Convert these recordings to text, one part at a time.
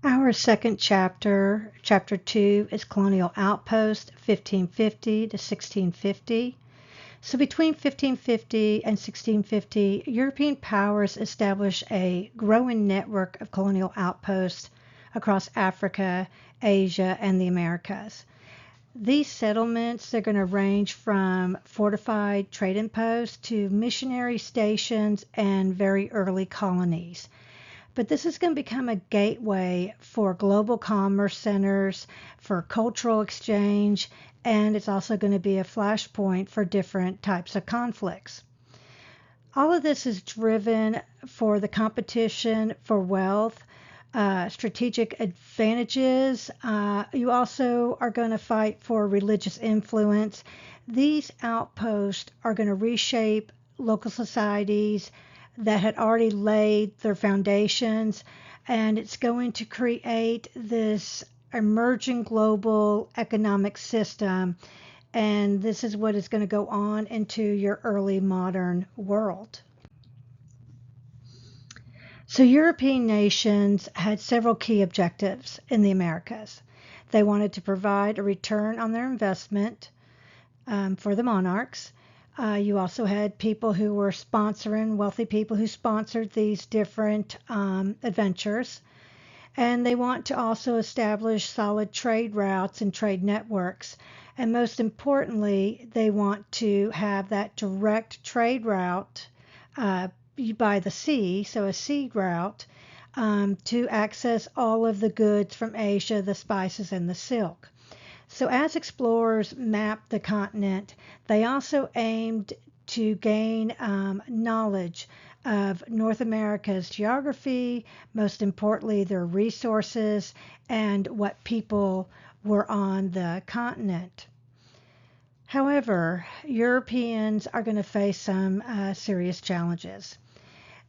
Our second chapter, chapter 2, is Colonial Outpost 1550 to 1650. So between 1550 and 1650, European powers established a growing network of colonial outposts across Africa, Asia, and the Americas. These settlements, they're going to range from fortified trading posts to missionary stations and very early colonies. But this is going to become a gateway for global commerce centers, for cultural exchange, and it's also going to be a flashpoint for different types of conflicts. All of this is driven for the competition for wealth, strategic advantages. You also are going to fight for religious influence. These outposts are going to reshape local societies that had already laid their foundations, and it's going to create this emerging global economic system. And this is what is going to go on into your early modern world. So, European nations had several key objectives in the Americas. They wanted to provide a return on their investment for the monarchs. You also had people who were sponsoring, wealthy people who sponsored these different adventures. And they want to also establish solid trade routes and trade networks. And most importantly, they want to have that direct trade route by the sea, so a sea route, to access all of the goods from Asia, the spices, and the silk. So as explorers mapped the continent, they also aimed to gain knowledge of North America's geography, most importantly, their resources, and what people were on the continent. However, Europeans are going to face some serious challenges.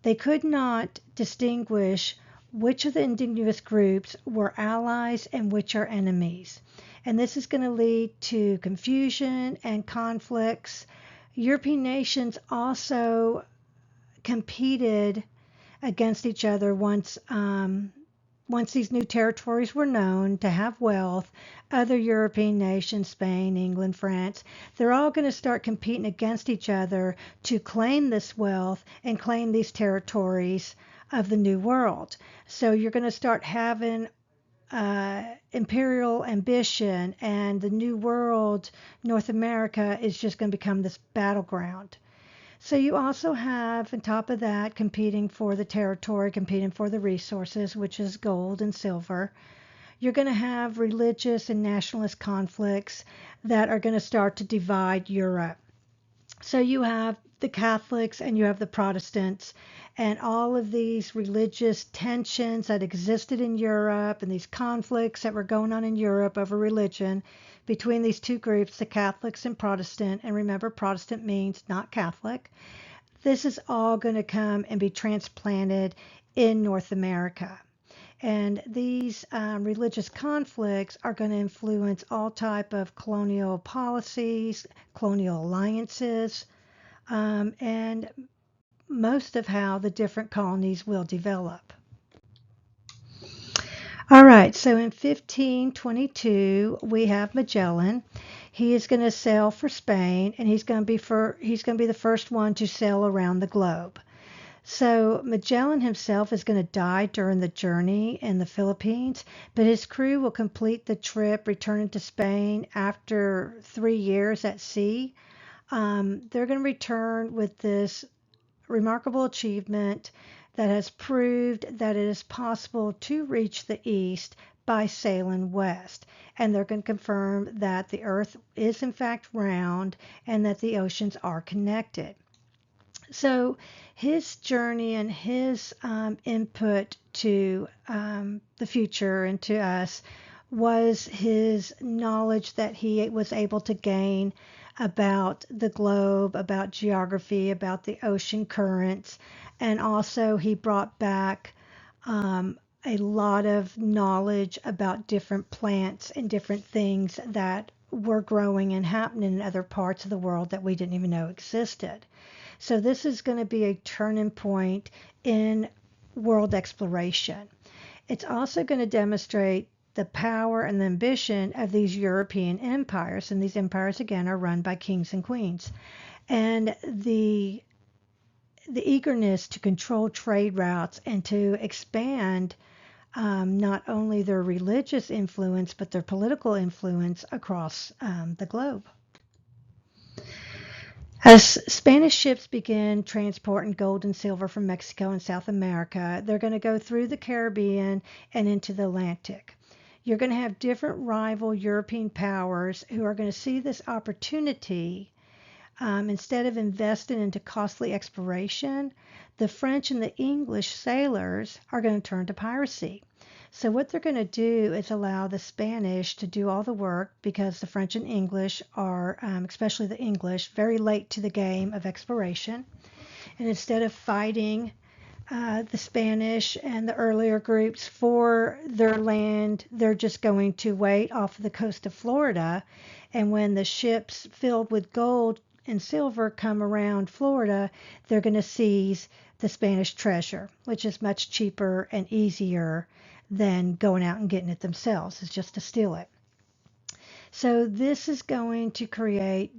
They could not distinguish which of the indigenous groups were allies and which are enemies. And this is going to lead to confusion and conflicts. European nations also competed against each other once these new territories were known to have wealth. Other European nations, Spain, England, France, they're all going to start competing against each other to claim this wealth and claim these territories of the New World. So you're going to start having imperial ambition, and the New World, North America, is just going to become this battleground. So you also have, on top of that, competing for the territory, competing for the resources, which is gold and silver. You're going to have religious and nationalist conflicts that are going to start to divide Europe. So you have the Catholics and you have the Protestants, and all of these religious tensions that existed in Europe and these conflicts that were going on in Europe over religion between these two groups, the Catholics and Protestant. And remember, Protestant means not Catholic. This is all going to come and be transplanted in North America. And these religious conflicts are going to influence all type of colonial policies, colonial alliances, and most of how the different colonies will develop. All right, so in 1522 we have Magellan. He is going to sail for Spain, and he's going to be the first one to sail around the globe. So Magellan himself is going to die during the journey in the Philippines, but his crew will complete the trip, returning to Spain after 3 years at sea. They're going to return with this remarkable achievement that has proved that it is possible to reach the east by sailing west. And they're going to confirm that the earth is in fact round and that the oceans are connected. So his journey and his input to the future and to us was his knowledge that he was able to gain about the globe, about geography, about the ocean currents, and also he brought back a lot of knowledge about different plants and different things that were growing and happening in other parts of the world that we didn't even know existed. So this is going to be a turning point in world exploration. It's also going to demonstrate the power and the ambition of these European empires. And these empires, again, are run by kings and queens. And the eagerness to control trade routes and to expand not only their religious influence, but their political influence across the globe. As Spanish ships began transporting gold and silver from Mexico and South America, they're going to go through the Caribbean and into the Atlantic. You're going to have different rival European powers who are going to see this opportunity. Instead of investing into costly exploration, the French and the English sailors are going to turn to piracy. So what they're going to do is allow the Spanish to do all the work, because the French and English are, especially the English, very late to the game of exploration. And instead of fighting the Spanish and the earlier groups for their land, they're just going to wait off the coast of Florida. And when the ships filled with gold and silver come around Florida, they're going to seize the Spanish treasure, which is much cheaper and easier than going out and getting it themselves. It's just to steal it. So this is going to create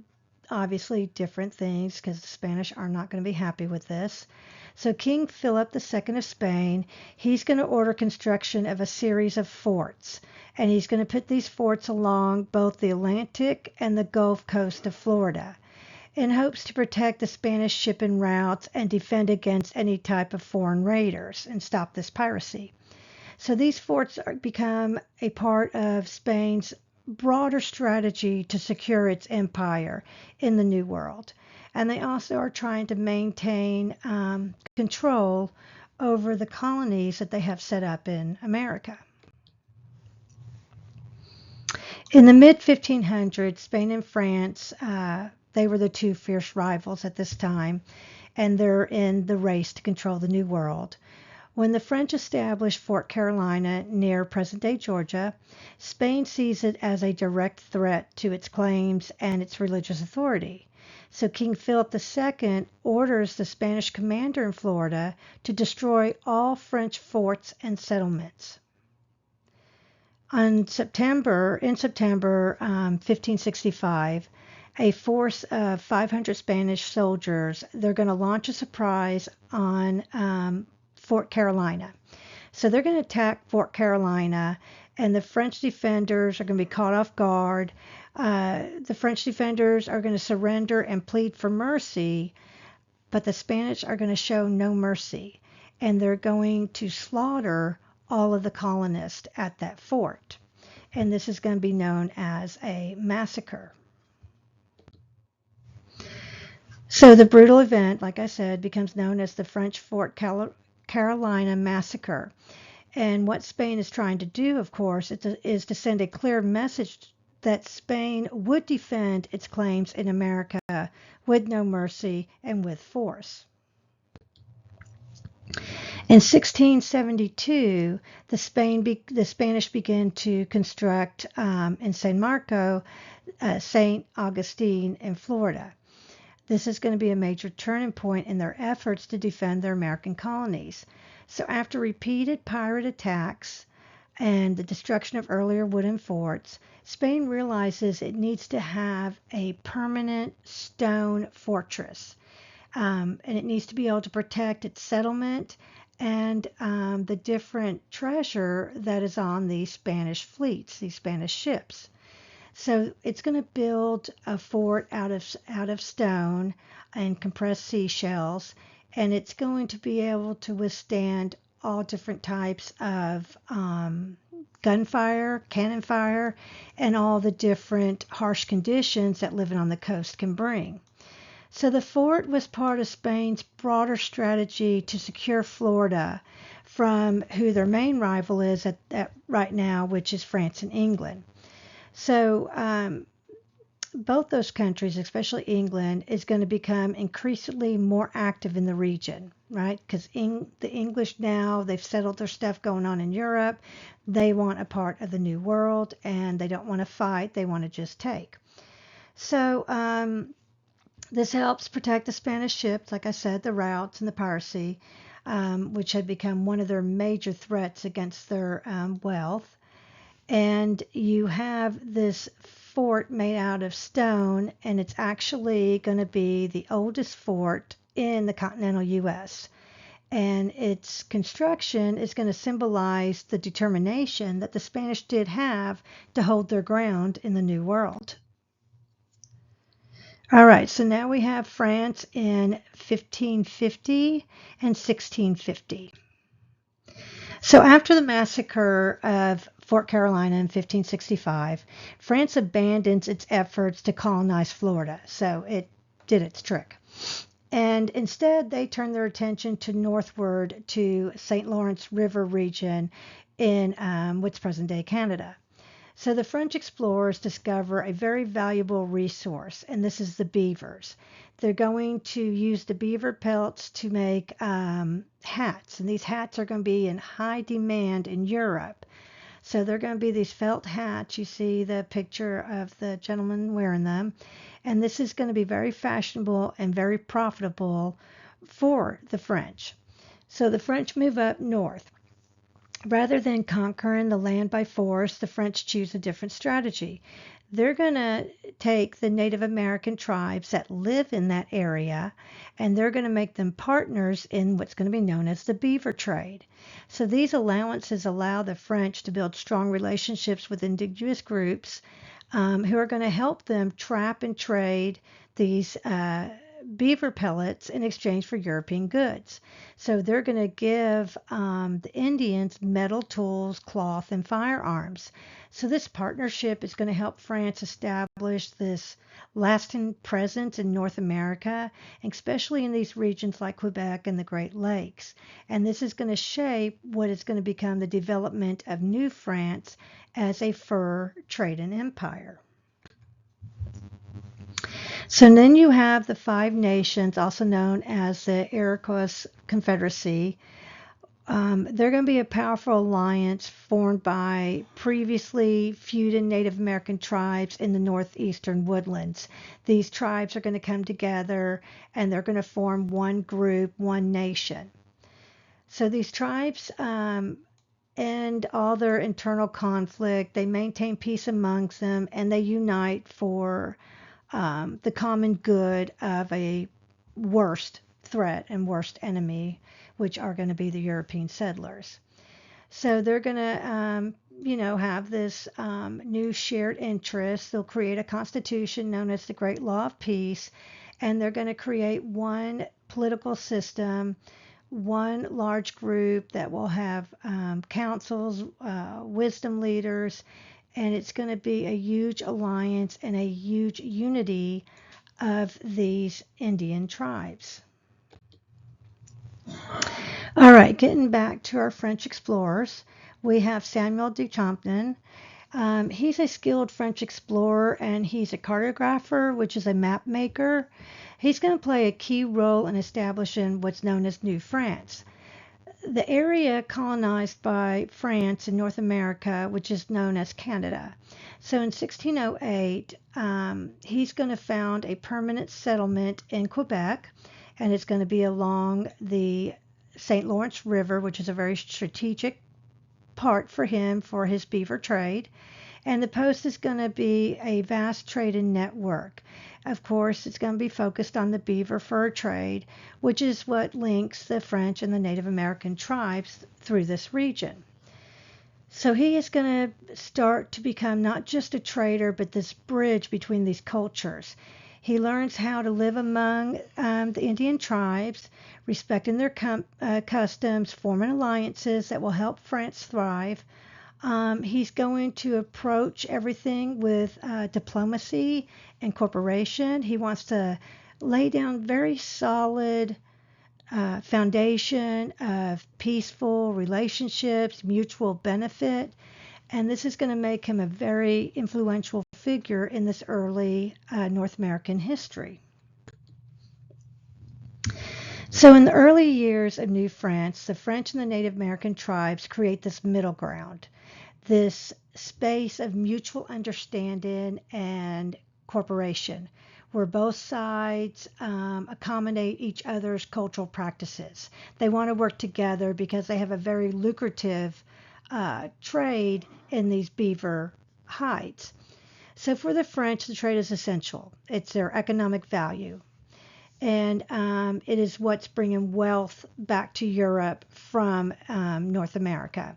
obviously different things, because the Spanish are not going to be happy with this. So King Philip II of Spain, he's going to order construction of a series of forts, and he's going to put these forts along both the Atlantic and the Gulf Coast of Florida, in hopes to protect the Spanish shipping routes and defend against any type of foreign raiders and stop this piracy. So these forts become a part of Spain's broader strategy to secure its empire in the New World. And they also are trying to maintain control over the colonies that they have set up in America. In the mid-1500s, Spain and France, they were the two fierce rivals at this time, and they're in the race to control the New World. When the French established Fort Carolina near present-day Georgia, Spain sees it as a direct threat to its claims and its religious authority. So King Philip II orders the Spanish commander in Florida to destroy all French forts and settlements. In September 1565, a force of 500 Spanish soldiers, they're going to launch a surprise on Fort Carolina. So they're going to attack Fort Carolina, and the French defenders are going to be caught off guard. The French defenders are going to surrender and plead for mercy, but the Spanish are going to show no mercy, and they're going to slaughter all of the colonists at that fort. And this is going to be known as a massacre. So the brutal event, like I said, becomes known as the French Fort Carolina Massacre. And what Spain is trying to do, of course, is to send a clear message that Spain would defend its claims in America with no mercy and with force. In 1672, the Spanish began to construct in San Marco, St. Augustine in Florida. This is going to be a major turning point in their efforts to defend their American colonies. So after repeated pirate attacks and the destruction of earlier wooden forts, Spain realizes it needs to have a permanent stone fortress. And it needs to be able to protect its settlement and the different treasure that is on these Spanish fleets, these Spanish ships. So it's going to build a fort out of stone and compressed seashells, and it's going to be able to withstand all different types of gunfire, cannon fire, and all the different harsh conditions that living on the coast can bring. So the fort was part of Spain's broader strategy to secure Florida from who their main rival is at right now, which is France and England. So both those countries, especially England, is going to become increasingly more active in the region, right? Because the English now, they've settled their stuff going on in Europe. They want a part of the New World, and they don't want to fight. They want to just take. So this helps protect the Spanish ships, like I said, the routes and the piracy. which had become one of their major threats against their wealth. And you have this fort made out of stone, and it's actually going to be the oldest fort in the continental U.S. And its construction is going to symbolize the determination that the Spanish did have to hold their ground in the New World. All right, so now we have France in 1550 and 1650. So after the massacre of Fort Carolina in 1565, France abandons its efforts to colonize Florida, so it did its trick. And instead, they turned their attention to northward to St. Lawrence River region in what's present-day Canada. So the French explorers discover a very valuable resource, and this is the beavers. They're going to use the beaver pelts to make hats, and these hats are going to be in high demand in Europe. So they're going to be these felt hats. You see the picture of the gentleman wearing them, and this is going to be very fashionable and very profitable for the French. So the French move up north. Rather than conquering the land by force, the French choose a different strategy. They're going to take the Native American tribes that live in that area, and they're going to make them partners in what's going to be known as the beaver trade. So these allowances allow the French to build strong relationships with indigenous groups who are going to help them trap and trade these beaver pellets in exchange for European goods. So they're going to give the Indians metal tools, cloth, and firearms. So this partnership is going to help France establish this lasting presence in North America, especially in these regions like Quebec and the Great Lakes. And this is going to shape what is going to become the development of New France as a fur trading empire. So then you have the Five Nations, also known as the Iroquois Confederacy. They're going to be a powerful alliance formed by previously feuding Native American tribes in the northeastern woodlands. These tribes are going to come together and they're going to form one group, one nation. So these tribes end all their internal conflict, they maintain peace amongst them, and they unite for the common good of a worst threat and worst enemy, which are going to be the European settlers. So they're going to, have this new shared interest. They'll create a constitution known as the Great Law of Peace, and they're going to create one political system, one large group that will have councils, wisdom leaders, and it's going to be a huge alliance and a huge unity of these Indian tribes. All right, getting back to our French explorers, we have Samuel de Champlain. He's a skilled French explorer, and he's a cartographer, which is a map maker. He's going to play a key role in establishing what's known as New France. The area colonized by France in North America, which is known as Canada. So in 1608, he's going to found a permanent settlement in Quebec, and it's going to be along the St. Lawrence River, which is a very strategic part for him for his beaver trade. And the post is going to be a vast trading network. Of course, it's going to be focused on the beaver fur trade, which is what links the French and the Native American tribes through this region. So he is going to start to become not just a trader, but this bridge between these cultures. He learns how to live among the Indian tribes, respecting their customs, forming alliances that will help France thrive. He's going to approach everything with diplomacy and cooperation. He wants to lay down very solid foundation of peaceful relationships, mutual benefit, and this is going to make him a very influential figure in this early North American history. So in the early years of New France, the French and the Native American tribes create this middle ground, this space of mutual understanding and cooperation, where both sides accommodate each other's cultural practices. They want to work together because they have a very lucrative trade in these beaver hides. So for the French, the trade is essential. It's their economic value. And it is what's bringing wealth back to Europe from North America.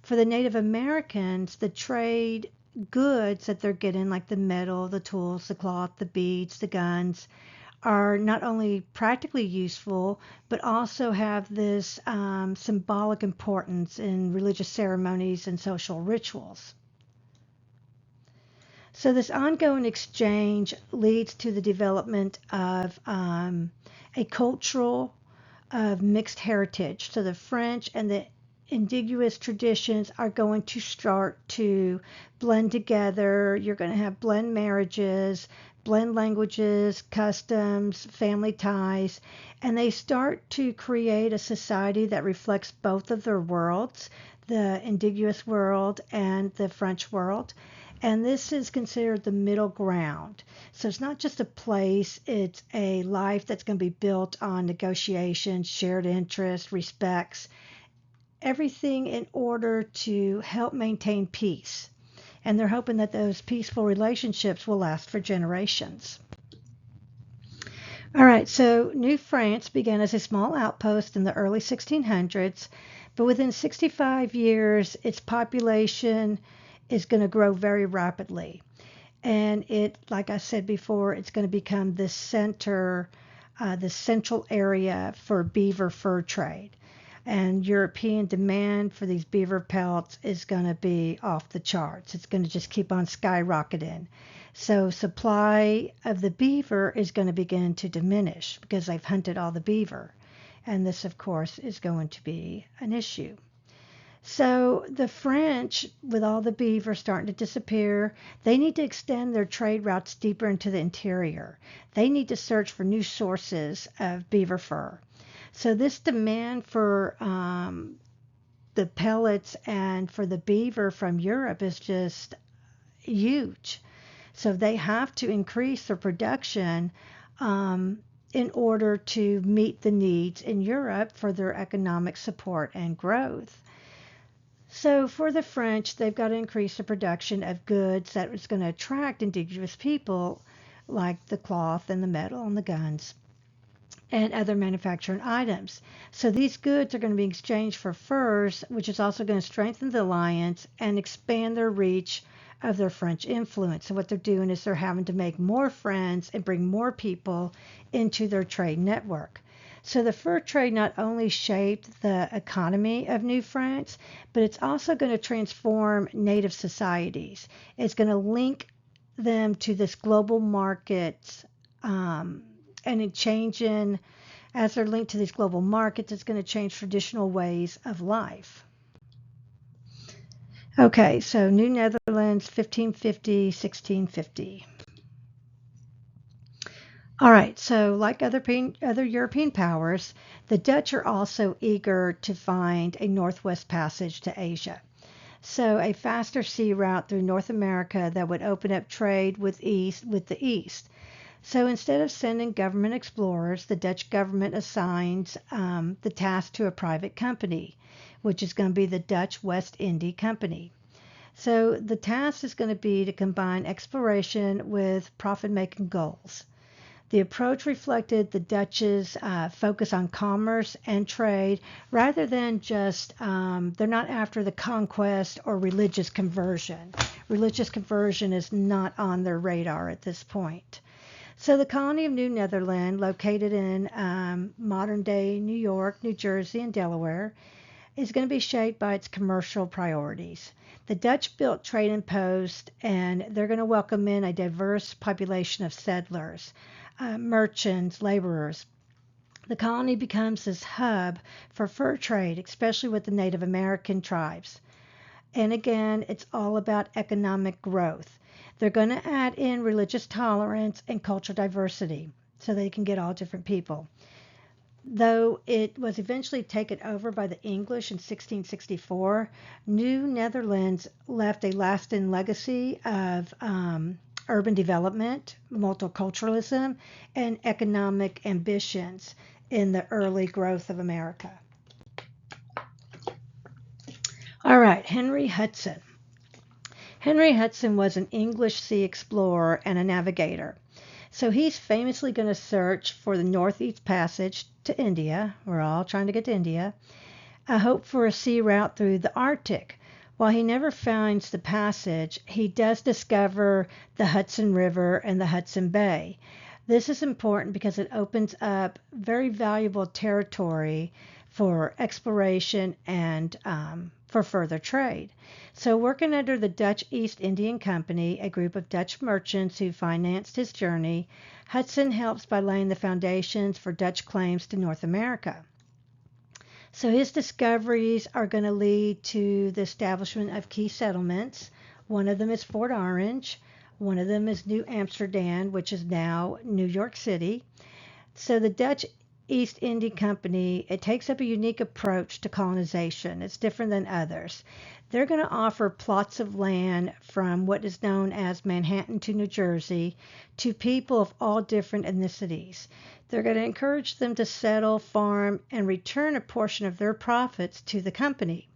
For the Native Americans, the trade goods that they're getting, like the metal, the tools, the cloth, the beads, the guns, are not only practically useful, but also have this symbolic importance in religious ceremonies and social rituals. So this ongoing exchange leads to the development of a cultural of mixed heritage. So the French and the indigenous traditions are going to start to blend together. You're going to have blend marriages, blend languages, customs, family ties, and they start to create a society that reflects both of their worlds, the indigenous world and the French world. And this is considered the middle ground. So it's not just a place, it's a life that's going to be built on negotiations, shared interests, respects, everything in order to help maintain peace. And they're hoping that those peaceful relationships will last for generations. All right, so New France began as a small outpost in the early 1600s, but within 65 years, its population is going to grow very rapidly. And it, like I said before, it's going to become the center, the central area for beaver fur trade. And European demand for these beaver pelts is going to be off the charts. It's going to just keep on skyrocketing. So supply of the beaver is going to begin to diminish because they've hunted all the beaver. And this, of course, is going to be an issue. So the French, with all the beaver starting to disappear, they need to extend their trade routes deeper into the interior. They need to search for new sources of beaver fur. So this demand for the pellets and for the beaver from Europe is just huge. So they have to increase their production in order to meet the needs in Europe for their economic support and growth. So for the French, they've got to increase the production of goods that is going to attract indigenous people, like the cloth and the metal and the guns and other manufacturing items. So these goods are going to be exchanged for furs, which is also going to strengthen the alliance and expand their reach of their French influence. So what they're doing is they're having to make more friends and bring more people into their trade network. So the fur trade not only shaped the economy of New France, but it's also going to transform native societies. It's going to link them to this global market, and in changing, as they're linked to these global markets, it's going to change traditional ways of life. Okay, so New Netherlands, 1550, 1650. All right, so like other European powers, the Dutch are also eager to find a northwest passage to Asia. So a faster sea route through North America that would open up trade with the East. So instead of sending government explorers, the Dutch government assigns the task to a private company, which is going to be the Dutch West India Company. So the task is going to be to combine exploration with profit-making goals. The approach reflected the Dutch's focus on commerce and trade rather than just, they're not after the conquest or religious conversion. Religious conversion is not on their radar at this point. So the colony of New Netherland, located in modern-day New York, New Jersey, and Delaware, is going to be shaped by its commercial priorities. The Dutch built trading posts, and they're going to welcome in a diverse population of settlers, merchants, laborers. The colony becomes this hub for fur trade, especially with the Native American tribes. And again, it's all about economic growth. They're going to add in religious tolerance and cultural diversity so they can get all different people. Though it was eventually taken over by the English in 1664, New Netherlands left a lasting legacy of urban development, multiculturalism, and economic ambitions in the early growth of America. All right, Henry Hudson. Henry Hudson was an English sea explorer and a navigator. So he's famously going to search for the Northeast Passage to India. We're all trying to get to India. A hope for a sea route through the Arctic. While he never finds the passage, he does discover the Hudson River and the Hudson Bay. This is important because it opens up very valuable territory for exploration and for further trade. So, working under the Dutch East Indian Company, a group of Dutch merchants who financed his journey, Hudson helps by laying the foundations for Dutch claims to North America. So his discoveries are going to lead to the establishment of key settlements. One of them is Fort Orange. One of them is New Amsterdam, which is now New York City. So the Dutch East India Company, it takes up a unique approach to colonization. It's different than others. They're going to offer plots of land from what is known as Manhattan to New Jersey to people of all different ethnicities. They're going to encourage them to settle, farm, and return a portion of their profits to the company.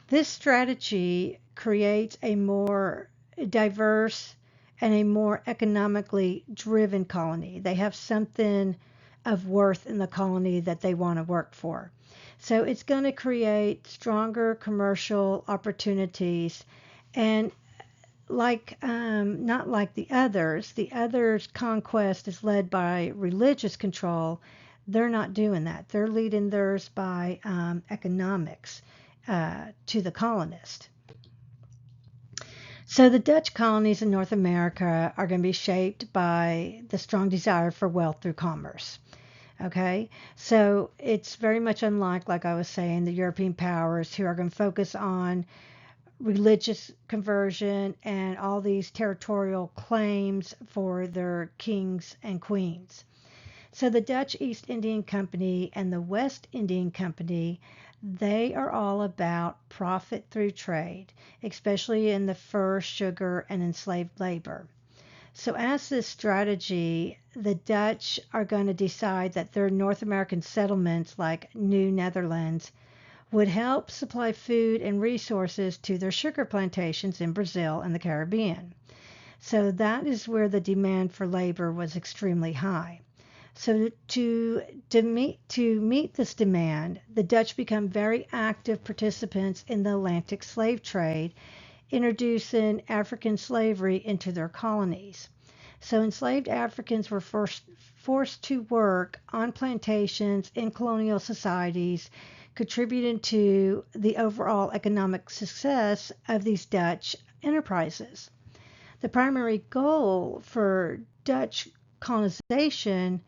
This strategy creates a more diverse and a more economically driven colony. They have something of worth in the colony that they want to work for. So it's going to create stronger commercial opportunities, and not like the others' conquest is led by religious control. They're not doing that. They're leading theirs by economics to the colonist. So the Dutch colonies in North America are going to be shaped by the strong desire for wealth through commerce. Okay, so it's very much unlike, like I was saying, the European powers who are going to focus on religious conversion and all these territorial claims for their kings and queens. So the Dutch East Indian Company and the West Indian Company, they are all about profit through trade, especially in the fur, sugar, and enslaved labor. So as this strategy, the Dutch are going to decide that their North American settlements like New Netherlands would help supply food and resources to their sugar plantations in Brazil and the Caribbean. So that is where the demand for labor was extremely high. So to meet this demand, the Dutch become very active participants in the Atlantic slave trade, introducing African slavery into their colonies. So enslaved Africans were forced to work on plantations in colonial societies, contributing to the overall economic success of these Dutch enterprises. The primary goal for Dutch colonization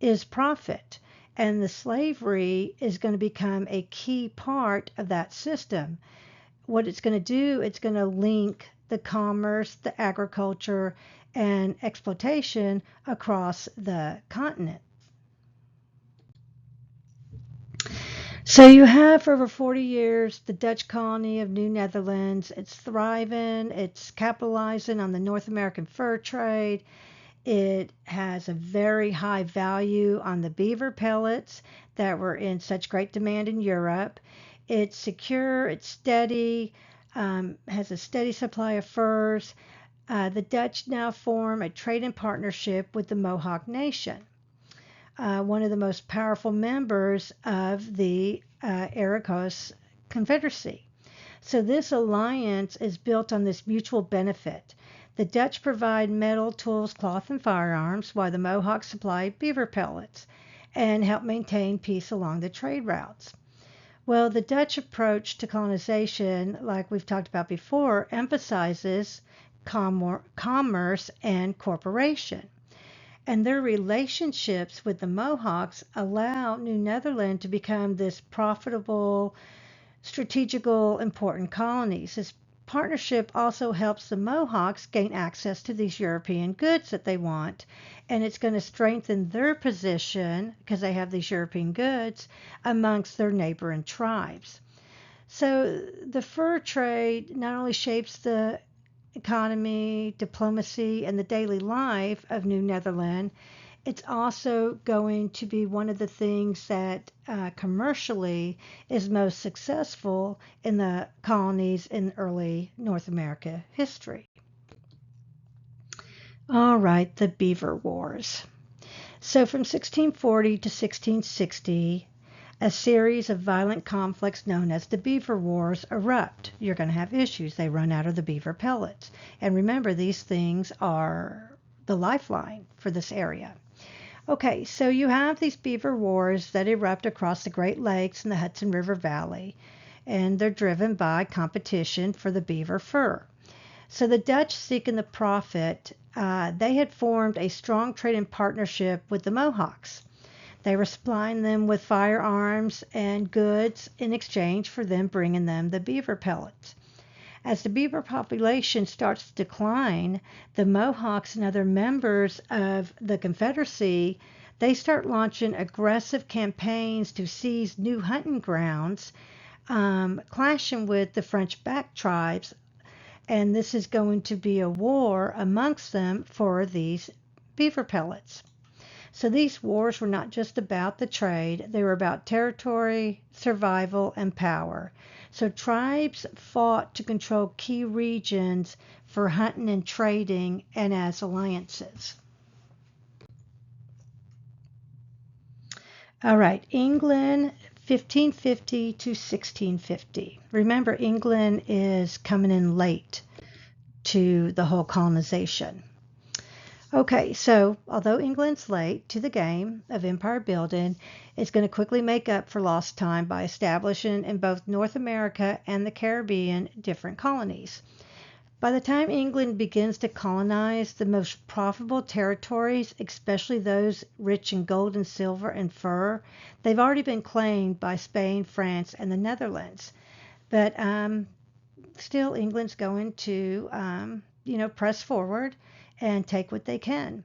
is profit, and the slavery is going to become a key part of that system. What it's going to do, it's going to link the commerce, the agriculture, and exploitation across the continent. So you have for over 40 years the Dutch colony of New Netherlands. It's thriving, it's capitalizing on the North American fur trade. It has a very high value on the beaver pellets that were in such great demand in Europe. It's secure, it's steady, has a steady supply of furs. The Dutch now form a trading partnership with the Mohawk Nation, one of the most powerful members of the Iroquois Confederacy. So this alliance is built on this mutual benefit. The Dutch provide metal, tools, cloth, and firearms, while the Mohawks supply beaver pellets and help maintain peace along the trade routes. Well, the Dutch approach to colonization, like we've talked about before, emphasizes commerce and corporation. And their relationships with the Mohawks allow New Netherland to become this profitable, strategical, important colonies. This partnership also helps the Mohawks gain access to these European goods that they want, and it's going to strengthen their position, because they have these European goods, amongst their neighboring tribes. So the fur trade not only shapes the economy, diplomacy, and the daily life of New Netherland, it's also going to be one of the things that commercially is most successful in the colonies in early North America history. All right, the Beaver Wars. So from 1640 to 1660, a series of violent conflicts known as the Beaver Wars erupt. You're going to have issues. They run out of the beaver pellets. And remember, these things are the lifeline for this area. Okay, so you have these beaver wars that erupt across the Great Lakes and the Hudson River Valley, and they're driven by competition for the beaver fur. So the Dutch, seeking the profit, they had formed a strong trading partnership with the Mohawks. They were supplying them with firearms and goods in exchange for them bringing them the beaver pellets. As the beaver population starts to decline, the Mohawks and other members of the Confederacy, they start launching aggressive campaigns to seize new hunting grounds, clashing with the French-backed tribes, and this is going to be a war amongst them for these beaver pellets. So these wars were not just about the trade, they were about territory, survival, and power. So tribes fought to control key regions for hunting and trading and as alliances. All right, England 1550 to 1650. Remember, England is coming in late to the whole colonization. Okay, so although England's late to the game of empire building, it's going to quickly make up for lost time by establishing in both North America and the Caribbean different colonies. By the time England begins to colonize the most profitable territories, especially those rich in gold and silver and fur, they've already been claimed by Spain, France, and the Netherlands. But still, England's going to, press forward and take what they can.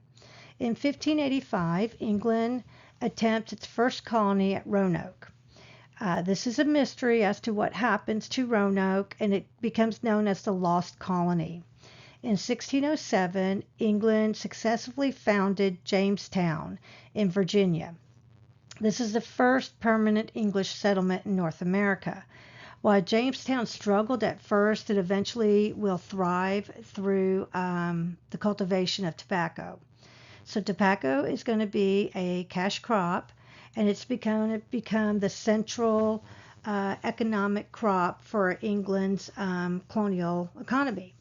In 1585, England attempts its first colony at Roanoke. This is a mystery as to what happens to Roanoke, and it becomes known as the Lost Colony. In 1607, England successfully founded Jamestown in Virginia. This is the first permanent English settlement in North America. While Jamestown struggled at first, it eventually will thrive through the cultivation of tobacco. So tobacco is going to be a cash crop, and it's going to become the central economic crop for England's colonial economy.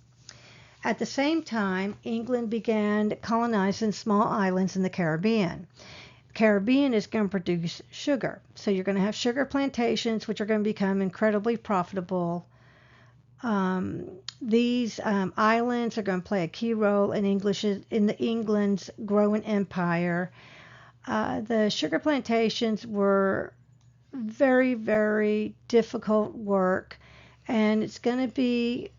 At the same time, England began colonizing small islands in the Caribbean. Caribbean is going to produce sugar. So you're going to have sugar plantations, which are going to become incredibly profitable. These islands are going to play a key role in England's growing empire. The sugar plantations were very, very difficult work, and it's going to be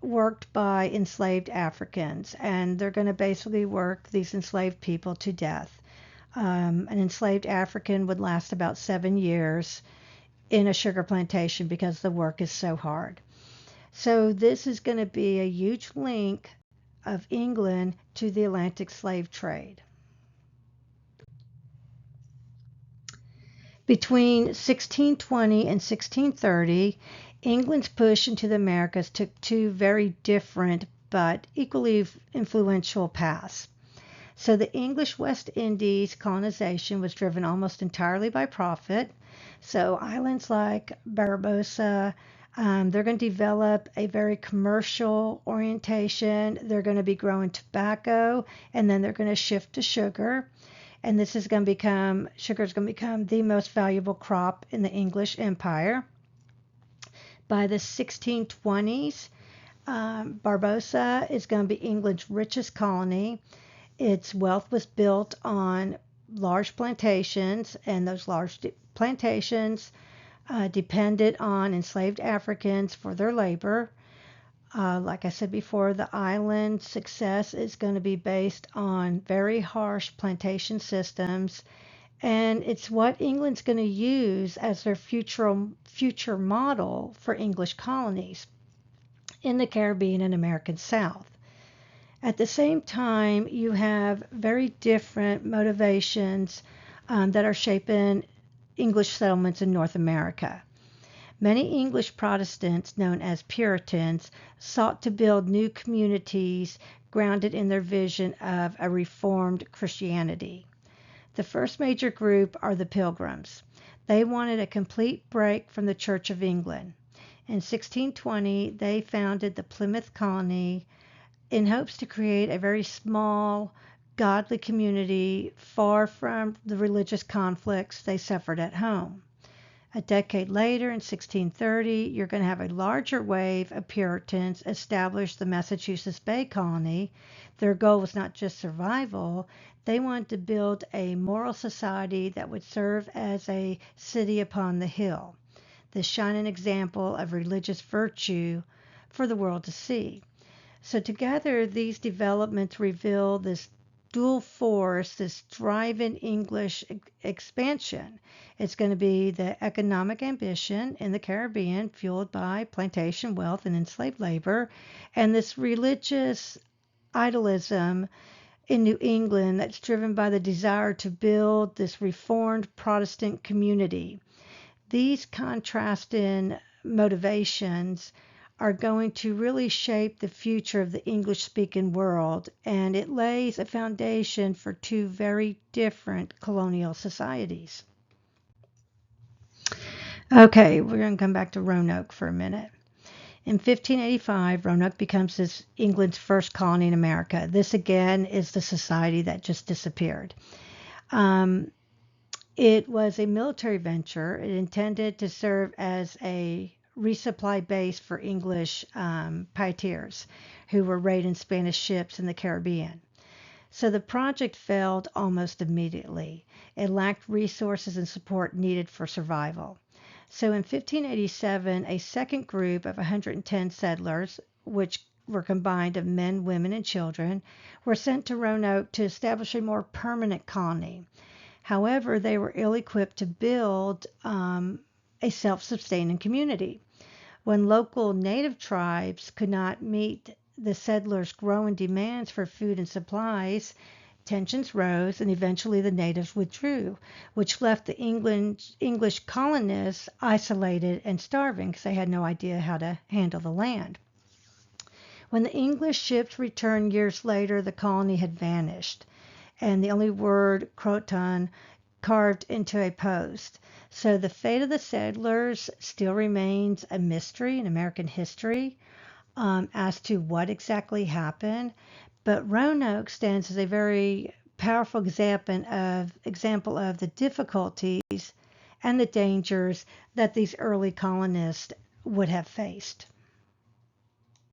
worked by enslaved Africans, and they're going to basically work these enslaved people to death. An enslaved African would last about 7 years in a sugar plantation because the work is so hard. So this is going to be a huge link of England to the Atlantic slave trade. Between 1620 and 1630, England's push into the Americas took two very different but equally influential paths. So the English West Indies colonization was driven almost entirely by profit. So islands like Barbarossa, they're going to develop a very commercial orientation. They're going to be growing tobacco, and then they're going to shift to sugar. And sugar is going to become the most valuable crop in the English Empire. By the 1620s, Barbarossa is going to be England's richest colony. Its wealth was built on large plantations, and those large plantations depended on enslaved Africans for their labor. Like I said before, the island's success is going to be based on very harsh plantation systems, and it's what England's going to use as their future model for English colonies. in the Caribbean and American South. At the same time, you have very different motivations that are shaping English settlements in North America. Many English Protestants, known as Puritans, sought to build new communities grounded in their vision of a reformed Christianity. The first major group are the Pilgrims. They wanted a complete break from the Church of England. In 1620, they founded the Plymouth Colony in hopes to create a very small, godly community far from the religious conflicts they suffered at home. A decade later, in 1630, you're going to have a larger wave of Puritans establish the Massachusetts Bay Colony. Their goal was not just survival, they wanted to build a moral society that would serve as a city upon the hill, the shining example of religious virtue for the world to see. So together, these developments reveal this dual force, this driving English expansion. It's going to be the economic ambition in the Caribbean, fueled by plantation wealth and enslaved labor, and this religious idealism in New England that's driven by the desire to build this reformed Protestant community. These contrasting motivations are going to really shape the future of the English-speaking world, and it lays a foundation for two very different colonial societies. Okay, we're going to come back to Roanoke for a minute. In 1585, Roanoke becomes England's first colony in America. This again is the society that just disappeared. It was a military venture. It intended to serve as a resupply base for English privateers who were raiding Spanish ships in the Caribbean. So the project failed almost immediately. It lacked resources and support needed for survival. So in 1587, a second group of 110 settlers, which were combined of men, women, and children, were sent to Roanoke to establish a more permanent colony. However, they were ill-equipped to build a self-sustaining community. When local native tribes could not meet the settlers' growing demands for food and supplies, tensions rose and eventually the natives withdrew, which left the English colonists isolated and starving because they had no idea how to handle the land. When the English ships returned years later, the colony had vanished, and the only word Croton carved into a post. So the fate of the settlers still remains a mystery in American history as to what exactly happened. But Roanoke stands as a very powerful example of the difficulties and the dangers that these early colonists would have faced.